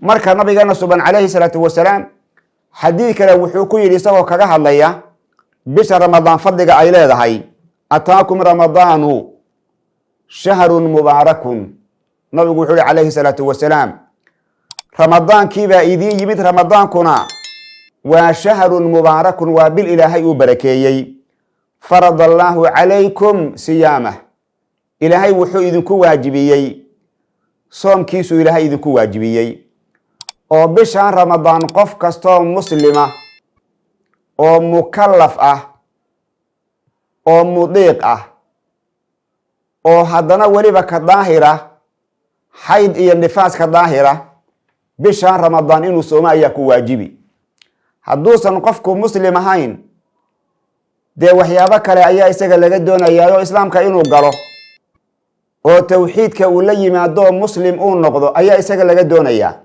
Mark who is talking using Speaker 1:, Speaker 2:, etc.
Speaker 1: marka nabigeena suban calayhi salaatu wasalaam xadiid kale wuxuu ku yidhi isagoo kaga hadlaya bisha ramadaan fadliga ay leedahay ataakum ramadaanu shahrun mubaarakun. nabigu wuxuu yihi calayhi salaatu wasalaam ramadaankiibaa idiin yimid, ramadaankuna waa shahrun mubaarakun, waa bil ilaahay uu barakeeyey. farada allaahu calaykum siyaamah, ilaahay wuxuu idinku waajibiyey soomkiisuu ilaahay idinku waajibiyey. oo bishaan ramadaan qof kastoo muslima oo mukallaf ah oo mudiiq ah oo haddana weliba ka daahira xayd iyo nifaas ka daahira, bishaan ramadaan inuu sooma ayaa ku waajibi. hadduusan qofku muslim ahayn dee waxyaabo kale ayaa isaga laga doonayaa oo islaamka inuu galo oo tawxiidka uu la yimaado muslim uu noqdo ayaa isaga laga doonayaa.